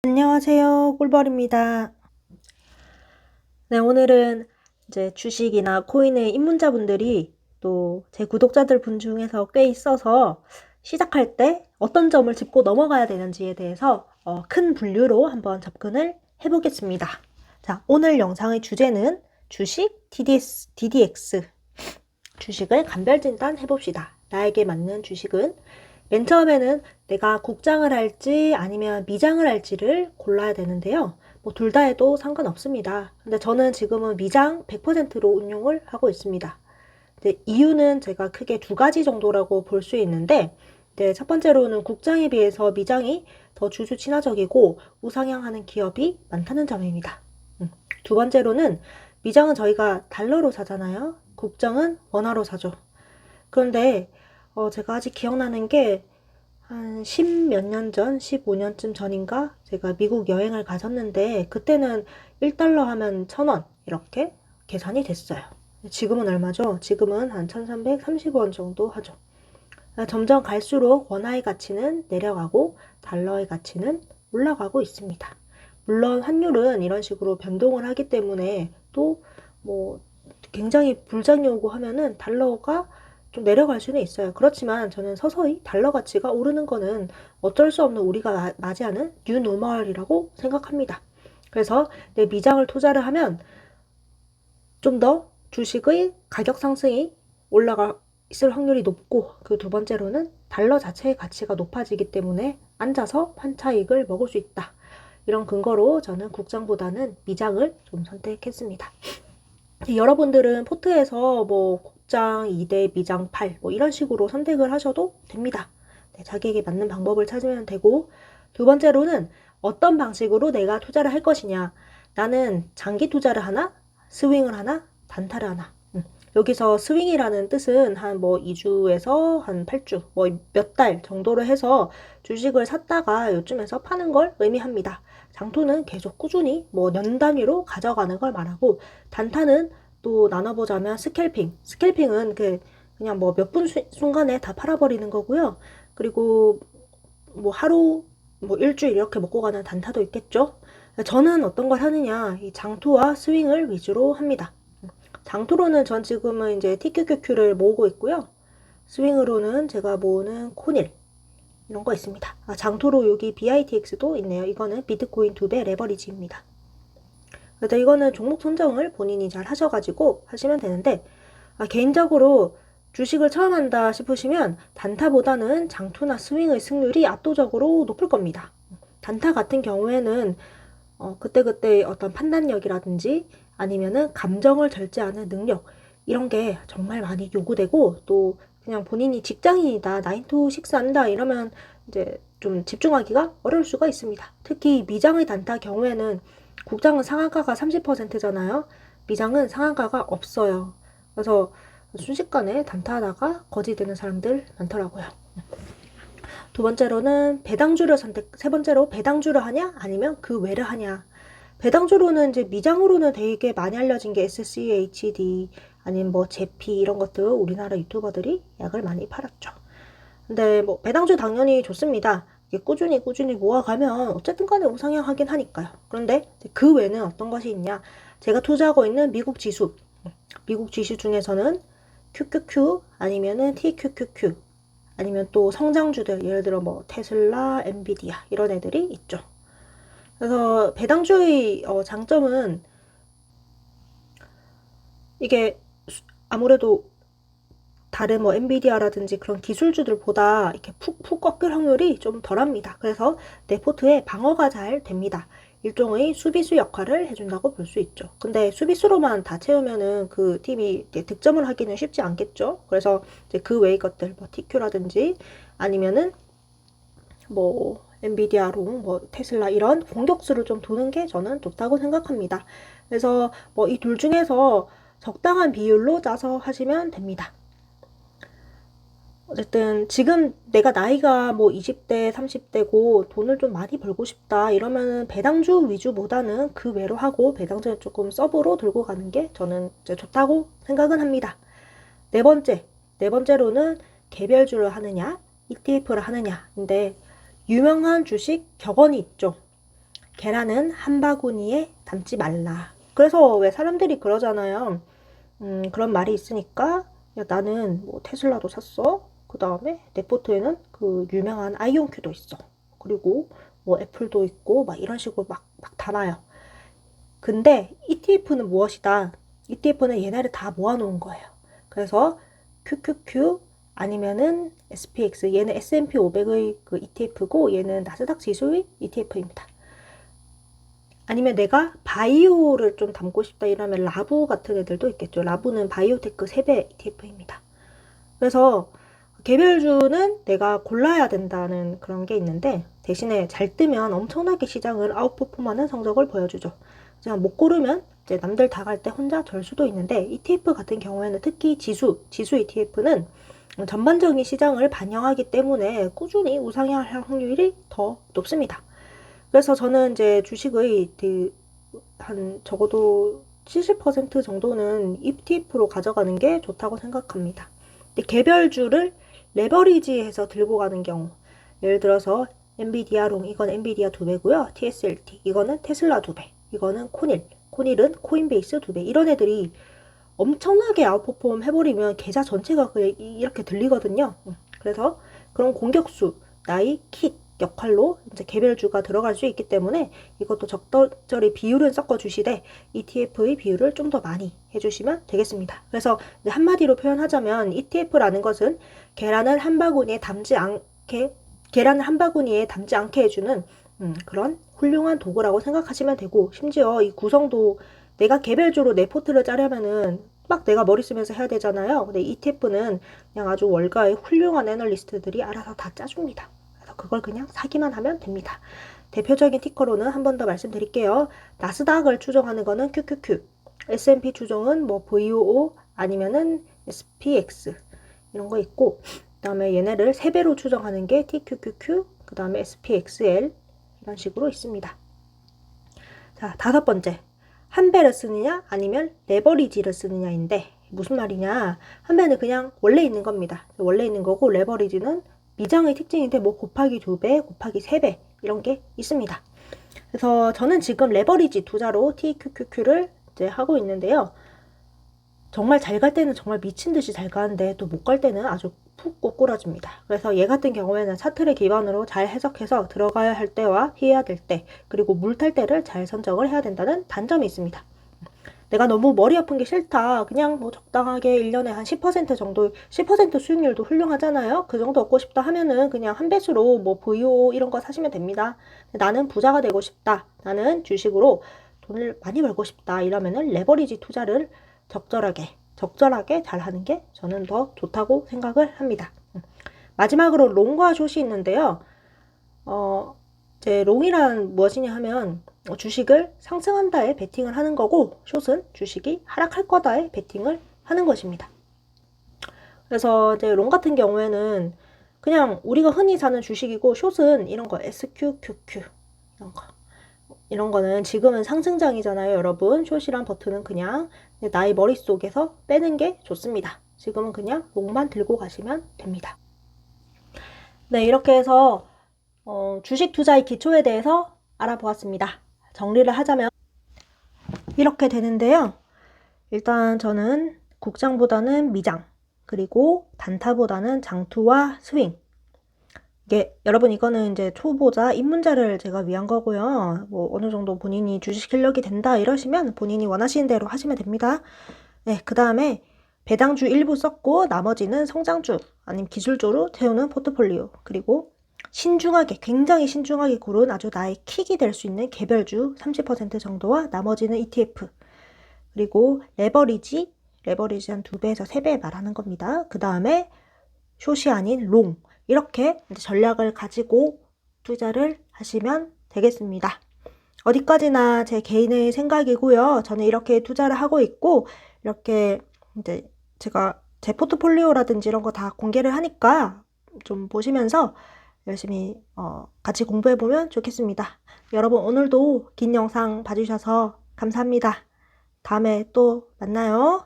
안녕하세요. 꿀벌입니다. 네, 오늘은 이제 주식이나 코인의 입문자분들이 또 제 구독자들 분 중에서 꽤 있어서 시작할 때 어떤 점을 짚고 넘어가야 되는지에 대해서 큰 분류로 한번 접근을 해보겠습니다. 자, 오늘 영상의 주제는 주식 DDX 주식을 간별진단 해봅시다. 나에게 맞는 주식은 맨 처음에는 내가 국장을 할지 아니면 미장을 할지를 골라야 되는데요. 뭐 둘 다 해도 상관없습니다. 근데 저는 지금은 미장 100%로 운용을 하고 있습니다. 근데 이유는 제가 크게 두 가지 정도라고 볼 수 있는데, 첫 번째로는 국장에 비해서 미장이 더 주주 친화적이고 우상향하는 기업이 많다는 점입니다. 두 번째로는 미장은 저희가 달러로 사잖아요. 국장은 원화로 사죠. 그런데 제가 아직 기억나는 게 한 10몇 년 전, 15년쯤 전인가 제가 미국 여행을 가셨는데 그때는 1달러 하면 1,000원 이렇게 계산이 됐어요. 지금은 얼마죠? 지금은 한 1,330원 정도 하죠. 점점 갈수록 원화의 가치는 내려가고 달러의 가치는 올라가고 있습니다. 물론 환율은 이런 식으로 변동을 하기 때문에 또 뭐 굉장히 불장이 오고 하면은 달러가 좀 내려갈 수는 있어요. 그렇지만 저는 서서히 달러 가치가 오르는 거는 어쩔 수 없는 우리가 맞이하는 뉴노멀이라고 생각합니다. 그래서 내 미장을 투자를 하면 좀 더 주식의 가격 상승이 올라가 있을 확률이 높고, 그 두 번째로는 달러 자체의 가치가 높아지기 때문에 앉아서 판차익을 먹을 수 있다. 이런 근거로 저는 국장보다는 미장을 좀 선택했습니다. 여러분들은 포트에서 뭐 국장 2대 미장 8 뭐 이런 식으로 선택을 하셔도 됩니다. 자기에게 맞는 방법을 찾으면 되고, 두 번째로는 어떤 방식으로 내가 투자를 할 것이냐. 나는 장기 투자를 하나, 스윙을 하나, 단타를 하나. 여기서 스윙이라는 뜻은 한 뭐 2주에서 한 8주, 뭐 몇 달 정도로 해서 주식을 샀다가 요즘에서 파는 걸 의미합니다. 장투는 계속 꾸준히 뭐 년 단위로 가져가는 걸 말하고, 단타는 또 나눠보자면 스캘핑. 스캘핑은 그냥 뭐 몇 분 순간에 다 팔아버리는 거고요. 그리고 뭐 하루, 뭐 일주일 이렇게 먹고 가는 단타도 있겠죠. 저는 어떤 걸 하느냐, 이 장투와 스윙을 위주로 합니다. 장투로는 전 지금은 이제 TQQQ를 모으고 있고요. 스윙으로는 제가 모으는 코닐 이런 거 있습니다. 장투로 여기 BITX도 있네요. 이거는 비트코인 2배 레버리지입니다. 그래서 이거는 종목 선정을 본인이 잘 하셔가지고 하시면 되는데, 개인적으로 주식을 처음 한다 싶으시면 단타보다는 장투나 스윙의 승률이 압도적으로 높을 겁니다. 단타 같은 경우에는 그때그때 어떤 판단력이라든지 아니면은 감정을 절제하는 능력, 이런 게 정말 많이 요구되고, 또 그냥 본인이 직장인이다, 9 to 6 한다 이러면 이제 좀 집중하기가 어려울 수가 있습니다. 특히 미장의 단타 경우에는 국장은 상한가가 30%잖아요. 미장은 상한가가 없어요. 그래서 순식간에 단타하다가 거지되는 사람들 많더라고요. 두 번째로는 배당주를 세 번째로 배당주를 하냐 아니면 그 외를 하냐. 배당주로는 이제 미장으로는 되게 많이 알려진 게 SCHD 아니면 뭐 제피 이런 것들 우리나라 유튜버들이 약을 많이 팔았죠. 근데 뭐 배당주 당연히 좋습니다. 이게 꾸준히 모아가면 어쨌든 간에 우상향하긴 하니까요. 그런데 그 외에는 어떤 것이 있냐. 제가 투자하고 있는 미국 지수 중에서는 QQQ 아니면은 TQQQ 아니면 또 성장주들, 예를 들어 뭐 테슬라, 엔비디아 이런 애들이 있죠. 그래서 배당주의 장점은 이게 아무래도 다른 뭐 엔비디아라든지 그런 기술주들보다 이렇게 푹푹 꺾일 확률이 좀 덜합니다. 그래서 내 포트에 방어가 잘 됩니다. 일종의 수비수 역할을 해준다고 볼 수 있죠. 근데 수비수로만 다 채우면은 그 팀이 득점을 하기는 쉽지 않겠죠. 그래서 이제 그 외의 것들, 뭐 TQ라든지 아니면은 뭐 엔비디아롱, 뭐 테슬라 이런 공격수를 좀 두는 게 저는 좋다고 생각합니다. 그래서 뭐 이 둘 중에서 적당한 비율로 짜서 하시면 됩니다. 어쨌든 지금 내가 나이가 뭐 20대, 30대고 돈을 좀 많이 벌고 싶다 이러면은 배당주 위주보다는 그 외로 하고 배당주는 조금 서브로 들고 가는 게 저는 이제 좋다고 생각은 합니다. 네 번째로는 개별주를 하느냐, ETF를 하느냐인데, 유명한 주식 격언이 있죠. 계란은 한 바구니에 담지 말라. 그래서 왜 사람들이 그러잖아요. 그런 말이 있으니까 야, 나는 뭐 테슬라도 샀어. 그 다음에 내 포트에는 그 유명한 아이온큐도 있어. 그리고 뭐 애플도 있고 막 이런 식으로 막 담아요. 근데 ETF는 무엇이다? ETF는 얘네를 다 모아놓은 거예요. 그래서 QQQ 아니면은 SPX, 얘는 S&P 500의 그 ETF고 얘는 나스닥 지수의 ETF입니다. 아니면 내가 바이오를 좀 담고 싶다 이러면 라부 같은 애들도 있겠죠. 라부는 바이오테크 3배 ETF입니다. 그래서 개별주는 내가 골라야 된다는 그런 게 있는데 대신에 잘 뜨면 엄청나게 시장을 아웃퍼폼하는 성적을 보여주죠. 그냥 못 고르면 이제 남들 다 갈 때 혼자 절 수도 있는데 ETF 같은 경우에는 특히 지수 ETF는 전반적인 시장을 반영하기 때문에 꾸준히 우상향할 확률이 더 높습니다. 그래서 저는 이제 주식의 한 적어도 70% 정도는 ETF로 가져가는 게 좋다고 생각합니다. 근데 개별주를 레버리지해서 들고 가는 경우, 예를 들어서 엔비디아롱, 이건 엔비디아 2배고요. TSLT, 이거는 테슬라 2배, 이거는 코닐은 코인베이스 2배. 이런 애들이 엄청나게 아웃퍼폼 해버리면 계좌 전체가 이렇게 들리거든요. 그래서 그런 공격수, 나이, 킷 역할로 이제 개별주가 들어갈 수 있기 때문에 이것도 적절히 비율을 섞어 주시되 ETF의 비율을 좀 더 많이 해주시면 되겠습니다. 그래서 한마디로 표현하자면 ETF라는 것은 계란을 한 바구니에 담지 않게 해주는 그런 훌륭한 도구라고 생각하시면 되고, 심지어 이 구성도 내가 개별주로 내 포트를 짜려면은 막 내가 머리 쓰면서 해야 되잖아요. 근데 ETF는 그냥 아주 월가의 훌륭한 애널리스트들이 알아서 다 짜줍니다. 그래서 그걸 그냥 사기만 하면 됩니다. 대표적인 티커로는 한 번 더 말씀드릴게요. 나스닥을 추종하는 거는 QQQ, S&P 추종은 뭐 VOO 아니면은 SPX 이런 거 있고, 그 다음에 얘네를 3배로 추정하는 게 TQQQ, 그 다음에 SPXL 이런 식으로 있습니다. 자, 5번째. 한 배를 쓰느냐 아니면 레버리지를 쓰느냐인데 무슨 말이냐. 한 배는 그냥 원래 있는 겁니다. 원래 있는 거고, 레버리지는 미장의 특징인데 뭐 곱하기 2배, 곱하기 3배 이런 게 있습니다. 그래서 저는 지금 레버리지 투자로 TQQQ를 이제 하고 있는데요. 정말 잘 갈 때는 정말 미친 듯이 잘 가는데 또 못 갈 때는 아주 푹 꼬꾸라집니다. 그래서 얘 같은 경우에는 차트를 기반으로 잘 해석해서 들어가야 할 때와 피해야 될 때, 그리고 물 탈 때를 잘 선정을 해야 된다는 단점이 있습니다. 내가 너무 머리 아픈 게 싫다. 그냥 뭐 적당하게 1년에 한 10% 정도, 10% 수익률도 훌륭하잖아요. 그 정도 얻고 싶다 하면은 그냥 한 배수로 뭐 VO 이런 거 사시면 됩니다. 나는 부자가 되고 싶다. 나는 주식으로 돈을 많이 벌고 싶다. 이러면은 레버리지 투자를 적절하게 잘 하는 게 저는 더 좋다고 생각을 합니다. 마지막으로 롱과 숏이 있는데요. 제 롱이란 무엇이냐 하면 주식을 상승한다에 베팅을 하는 거고, 숏은 주식이 하락할 거다에 베팅을 하는 것입니다. 그래서 이제 롱 같은 경우에는 그냥 우리가 흔히 사는 주식이고, 숏은 이런 거 SQQQ 이런 거는 지금은 상승장이잖아요, 여러분. 숏이란 버튼은 그냥 나의 머릿속에서 빼는 게 좋습니다. 지금은 그냥 롱만 들고 가시면 됩니다. 네, 이렇게 해서 주식 투자의 기초에 대해서 알아보았습니다. 정리를 하자면 이렇게 되는데요. 일단 저는 국장보다는 미장, 그리고 단타보다는 장투와 스윙. 이게 여러분, 이거는 이제 초보자 입문자를 제가 위한 거고요. 뭐 어느 정도 본인이 주식 실력이 된다 이러시면 본인이 원하시는 대로 하시면 됩니다. 네, 그 다음에 배당주 일부 썼고 나머지는 성장주 아니면 기술주로 채우는 포트폴리오, 그리고 굉장히 신중하게 고른 아주 나의 킥이 될 수 있는 개별주 30% 정도와 나머지는 ETF, 그리고 레버리지 한 2배에서 3배 말하는 겁니다. 그 다음에 숏이 아닌 롱, 이렇게 전략을 가지고 투자를 하시면 되겠습니다. 어디까지나 제 개인의 생각이고요. 저는 이렇게 투자를 하고 있고, 이렇게 이제 제가 제 포트폴리오라든지 이런 거 다 공개를 하니까 좀 보시면서 열심히 같이 공부해보면 좋겠습니다. 여러분, 오늘도 긴 영상 봐주셔서 감사합니다. 다음에 또 만나요.